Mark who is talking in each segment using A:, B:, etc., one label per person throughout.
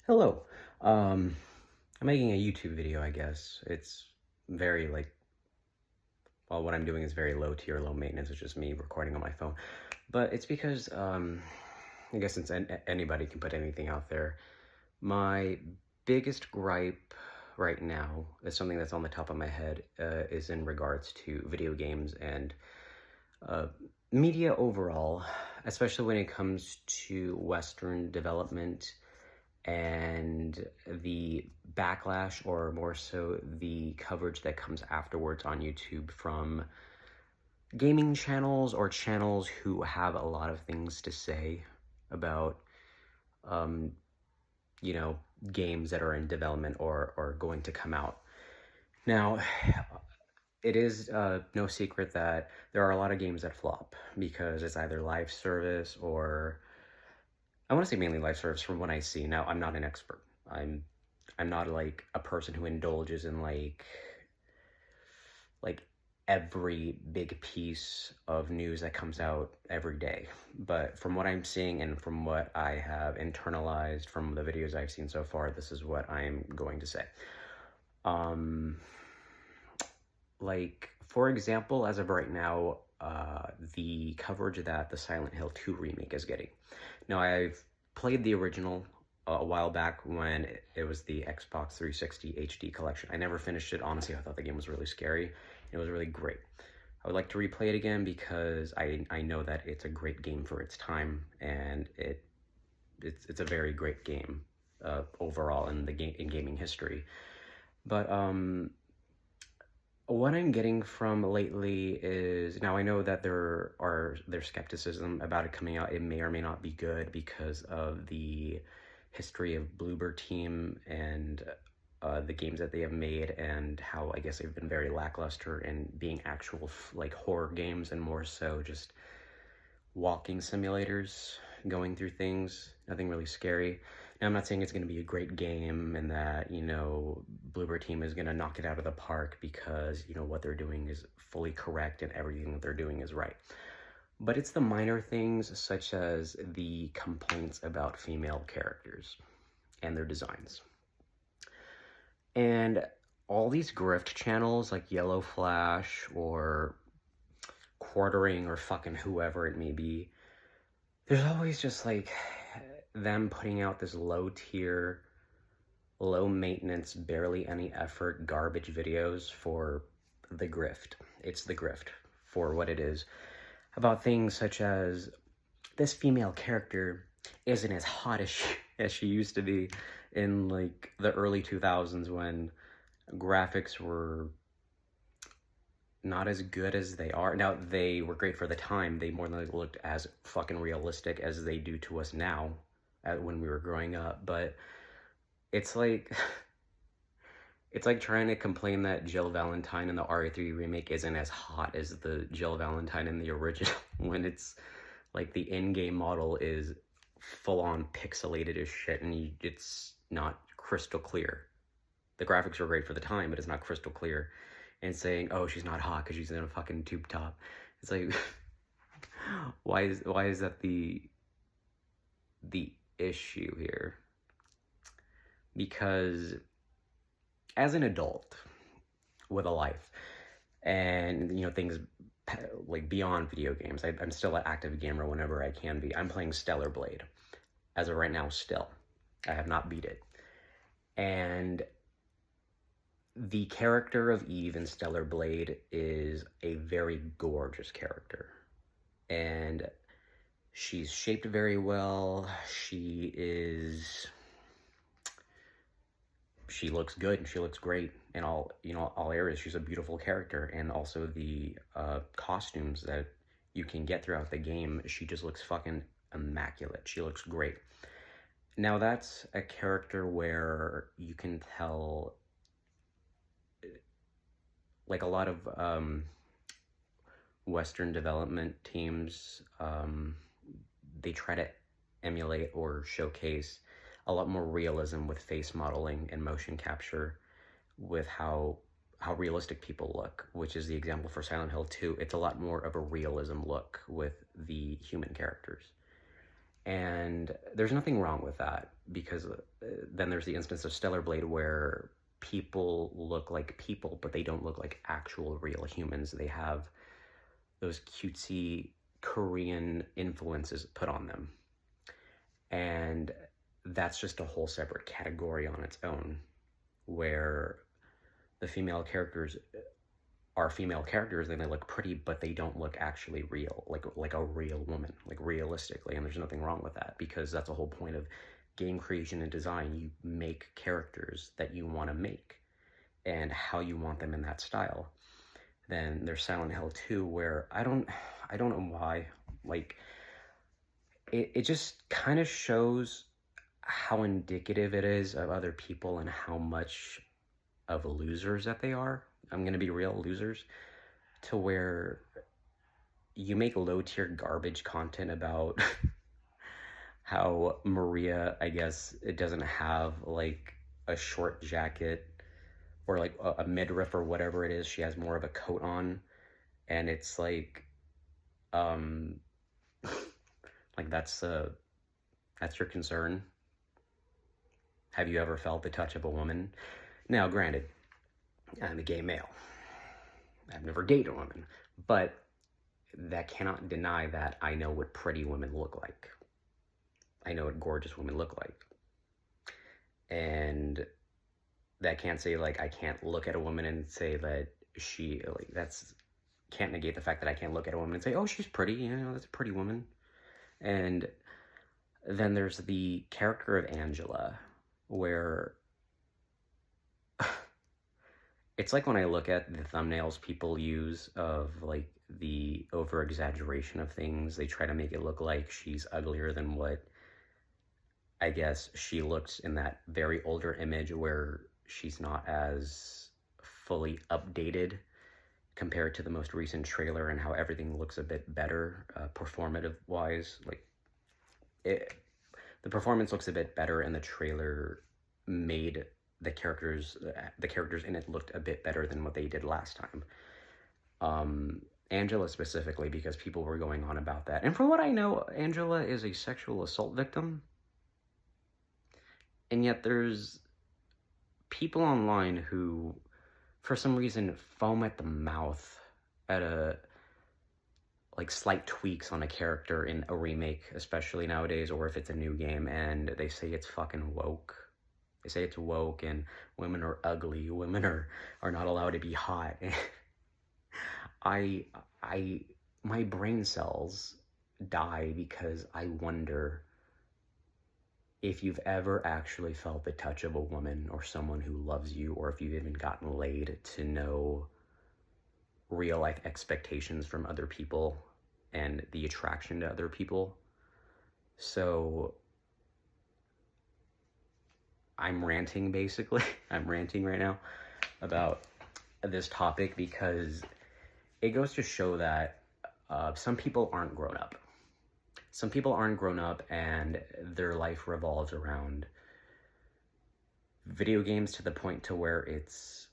A: Hello. I'm making a YouTube video, I guess. It's very well, what I'm doing is very low tier, low maintenance. It's just me recording on my phone. But it's because, I guess since anybody can put anything out there, my biggest gripe right now is something that's on the top of my head, is in regards to video games and uh, media overall, especially when it comes to Western development and the backlash, or more so the coverage that comes afterwards on YouTube from gaming channels or channels who have a lot of things to say about, um, you know, games that are in development or going to come out. Now, it is no secret that there are a lot of games that flop because it's either live service or I want to say mainly live service from what I see. Now, I'm not an expert. I'm not like a person who indulges in like every big piece of news that comes out every day. But from what I'm seeing and from what I have internalized from the videos I've seen so far, this is what I'm going to say. Um, for example, as of right now, the coverage that the Silent Hill 2 remake is getting. Now, I've played the original a while back when it was the Xbox 360 HD collection. I never finished it. Honestly, I thought the game was really scary. It was really great. I would like to replay it again because I know that it's a great game for its time, and it's a very great game overall in gaming history. But what I'm getting from lately is, now I know that there's skepticism about it coming out. It may or may not be good because of the history of Bloober Team and the games that they have made, and how I guess they've been very lackluster in being actual like horror games and more so just walking simulators, going through things, nothing really scary. Now, I'm not saying it's going to be a great game and that, Bloober Team is going to knock it out of the park because, what they're doing is fully correct and everything that they're doing is right. But it's the minor things, such as the complaints about female characters and their designs. And all these grift channels like Yellow Flash or Quartering or fucking whoever it may be, there's always just like them putting out this low tier, low maintenance, barely any effort garbage videos for the grift. It's the grift for what it is. About things such as, this female character isn't as hot as she used to be in like the early 2000s when graphics were not as good as they are. Now, they were great for the time. They more than likely looked as fucking realistic as they do to us now when we were growing up. But it's like, it's like trying to complain that Jill Valentine in the RE3 remake isn't as hot as the Jill Valentine in the original when it's like the in-game model is full-on pixelated as shit and it's not crystal clear. The graphics were great for the time, but it's not crystal clear. And saying, oh, she's not hot because she's in a fucking tube top. It's like, why is that the issue here? Because as an adult with a life and, things like beyond video games, I'm still an active gamer whenever I can be. I'm playing Stellar Blade as of right now still. I have not beat it. And the character of Eve in Stellar Blade is a very gorgeous character. And she's shaped very well. She looks good and she looks great in all areas. She's a beautiful character. And also the costumes that you can get throughout the game, she just looks fucking immaculate. She looks great. Now, that's a character where you can tell, like a lot of Western development teams, they try to emulate or showcase a lot more realism with face modeling and motion capture with how realistic people look, which is the example for Silent Hill 2. It's a lot more of a realism look with the human characters. And there's nothing wrong with that, because then there's the instance of Stellar Blade where people look like people, but they don't look like actual real humans. They have those cutesy Korean influences put on them. And that's just a whole separate category on its own, where the female characters are female characters and they look pretty, but they don't look actually real, like a real woman, like realistically. And there's nothing wrong with that, because that's the whole point of game creation and design. You make characters that you want to make and how you want them in that style. Then there's Silent Hill 2, where I don't know why, like, it just kind of shows how indicative it is of other people and how much of losers that they are. I'm going to be real, losers, to where you make low-tier garbage content about how Maria, I guess, it doesn't have, like, a short jacket or, like, a midriff or whatever it is. She has more of a coat on, and it's, like, like, that's your concern? Have you ever felt the touch of a woman? Now, granted, I'm a gay male. I've never dated a woman, but that cannot deny that I know what pretty women look like. I know what gorgeous women look like. And that can't say, like, I can't look at a woman and say that she, like, can't negate the fact that I can't look at a woman and say, oh, she's pretty, you know, that's a pretty woman. And then there's the character of Angela, where it's like when I look at the thumbnails people use of, like, the over-exaggeration of things, they try to make it look like she's uglier than what I guess she looks in that very older image, where she's not as fully updated compared to the most recent trailer, and how everything looks a bit better performative-wise. Like, the performance looks a bit better, and the trailer made the characters in it looked a bit better than what they did last time. Angela specifically, because people were going on about that. And from what I know, Angela is a sexual assault victim. And yet there's people online who, for some reason, foam at the mouth at like, slight tweaks on a character in a remake, especially nowadays, or if it's a new game, and they say it's fucking woke. They say it's woke, and women are ugly, women are not allowed to be hot. My brain cells die, because I wonder if you've ever actually felt the touch of a woman or someone who loves you, or if you've even gotten laid, to know real life expectations from other people and the attraction to other people. So I'm ranting, basically. I'm ranting right now about this topic, because it goes to show that some people aren't grown up. Some people aren't grown up, and their life revolves around video games to the point to where it's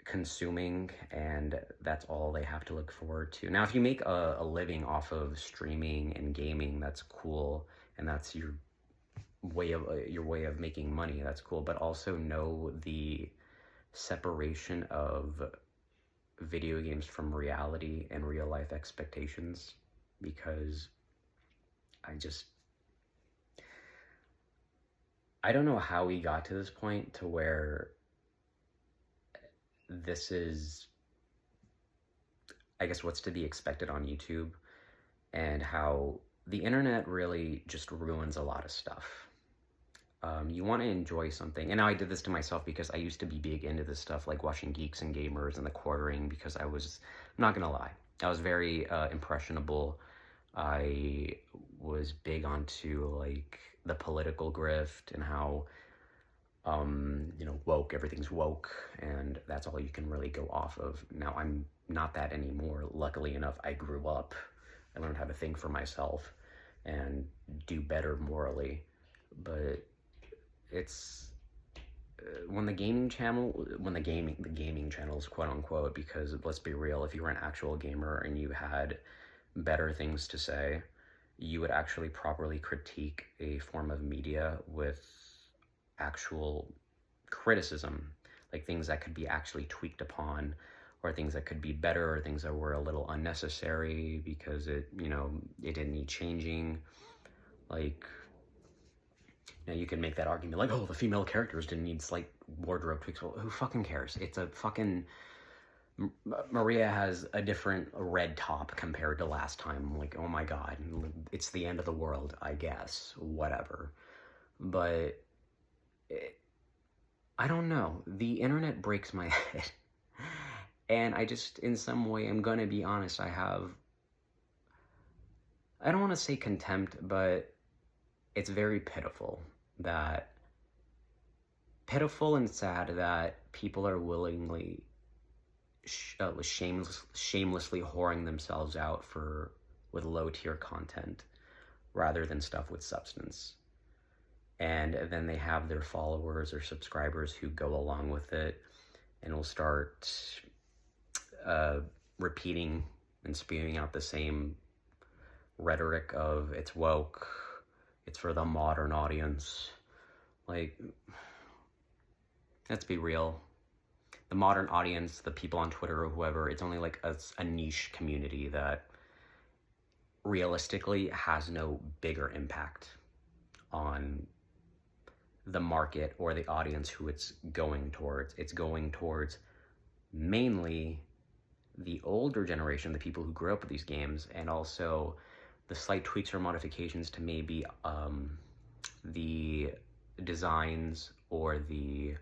A: consuming, and that's all they have to look forward to. Now, if you make a living off of streaming and gaming, that's cool, and that's your way of making money, that's cool. But also know the separation of video games from reality and real life expectations, because I don't know how we got to this point to where this is, I guess, what's to be expected on YouTube, and how the internet really just ruins a lot of stuff. You want to enjoy something, and now I did this to myself, because I used to be big into this stuff, like watching Geeks and Gamers and the Quartering, because I'm not gonna lie, I was very impressionable. I was big onto, like, the political grift and how woke, everything's woke, and that's all you can really go off of. Now, I'm not that anymore. Luckily enough, I grew up. I learned how to think for myself and do better morally. But it's when the gaming channels, quote unquote, because let's be real, if you were an actual gamer and you had better things to say you would actually properly critique a form of media with actual criticism, like things that could be actually tweaked upon, or things that could be better, or things that were a little unnecessary because it didn't need changing. Like, you can make that argument like, oh, the female characters didn't need slight wardrobe tweaks. Well, who fucking cares? It's a fucking Maria has a different red top compared to last time. Like, oh my god, it's the end of the world, I guess. Whatever. But I don't know. The internet breaks my head. And I just, in some way, I'm gonna be honest, I don't want to say contempt, but it's very pitiful and sad that people are willingly shamelessly whoring themselves out with low-tier content rather than stuff with substance. And then they have their followers or subscribers who go along with it and will start repeating and spewing out the same rhetoric of it's woke, it's for the modern audience. Like, let's be real. The modern audience, the people on Twitter or whoever, it's only like a niche community that realistically has no bigger impact on the market or the audience who it's going towards. It's going towards mainly the older generation, the people who grew up with these games, and also the slight tweaks or modifications to maybe the designs or the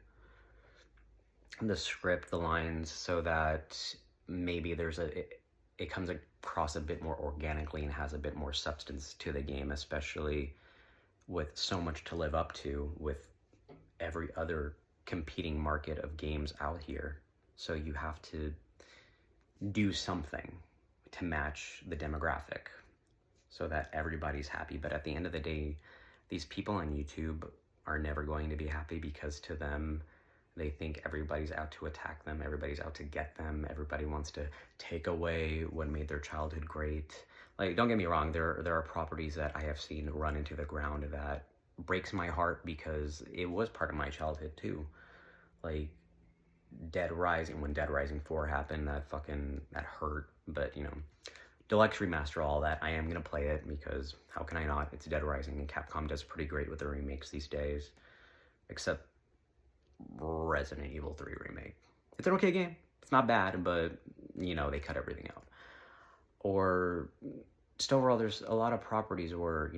A: script, the lines, so that maybe it comes across a bit more organically and has a bit more substance to the game, especially with so much to live up to with every other competing market of games out here. So you have to do something to match the demographic so that everybody's happy. But at the end of the day, these people on YouTube are never going to be happy, because to them, they think everybody's out to attack them, everybody's out to get them, everybody wants to take away what made their childhood great. Like, don't get me wrong, there are properties that I have seen run into the ground that breaks my heart, because it was part of my childhood too. Like, Dead Rising, when Dead Rising 4 happened, that hurt. But, Deluxe Remaster, all that, I am going to play it, because how can I not? It's Dead Rising, and Capcom does pretty great with the remakes these days. Except Resident Evil 3 Remake. It's an okay game. It's not bad, but, they cut everything out. Or, just overall, there's a lot of properties where,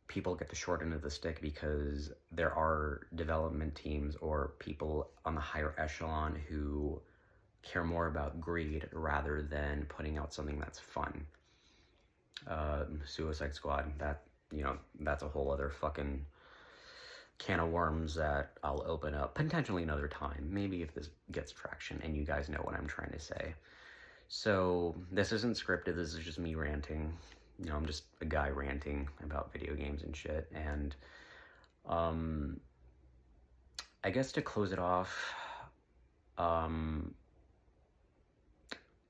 A: people get the short end of the stick because there are development teams or people on the higher echelon who care more about greed rather than putting out something that's fun. Suicide Squad, that's a whole other fucking can of worms that I'll open up potentially another time, maybe if this gets traction and you guys know what I'm trying to say. So this isn't scripted, this is just me ranting. I'm just a guy ranting about video games and shit. And I guess to close it off,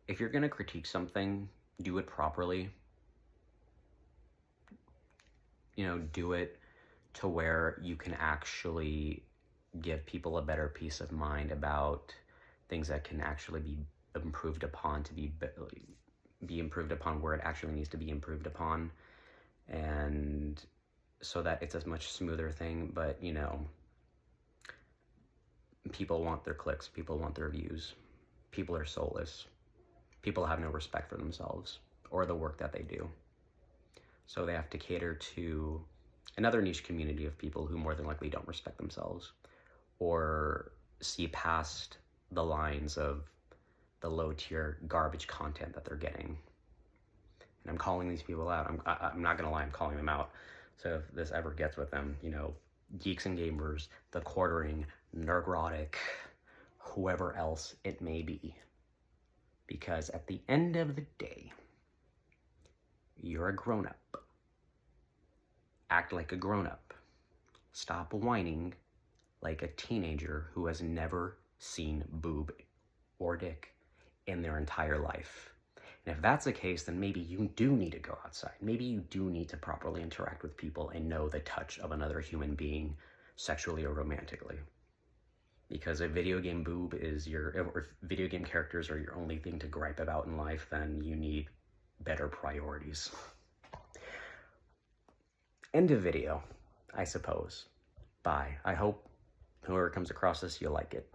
A: if you're gonna critique something, do it properly. Do it to where you can actually give people a better peace of mind about things that can actually be improved upon, to be improved upon where it actually needs to be improved upon, and so that it's a much smoother thing. But people want their clicks, people want their views, people are soulless, people have no respect for themselves or the work that they do, so they have to cater to another niche community of people who more than likely don't respect themselves or see past the lines of the low-tier garbage content that they're getting. And I'm calling these people out. I'm not gonna lie, I'm calling them out. So if this ever gets with them, Geeks and Gamers, The Quartering, Nerdrotic, whoever else it may be. Because at the end of the day, you're a grown-up. Act like a grown-up. Stop whining like a teenager who has never seen boob or dick in their entire life. And if that's the case, then maybe you do need to go outside. Maybe you do need to properly interact with people and know the touch of another human being sexually or romantically. Because if video game boob is or video game characters are your only thing to gripe about in life, then you need better priorities. End of video, I suppose. Bye. I hope whoever comes across this, you like it.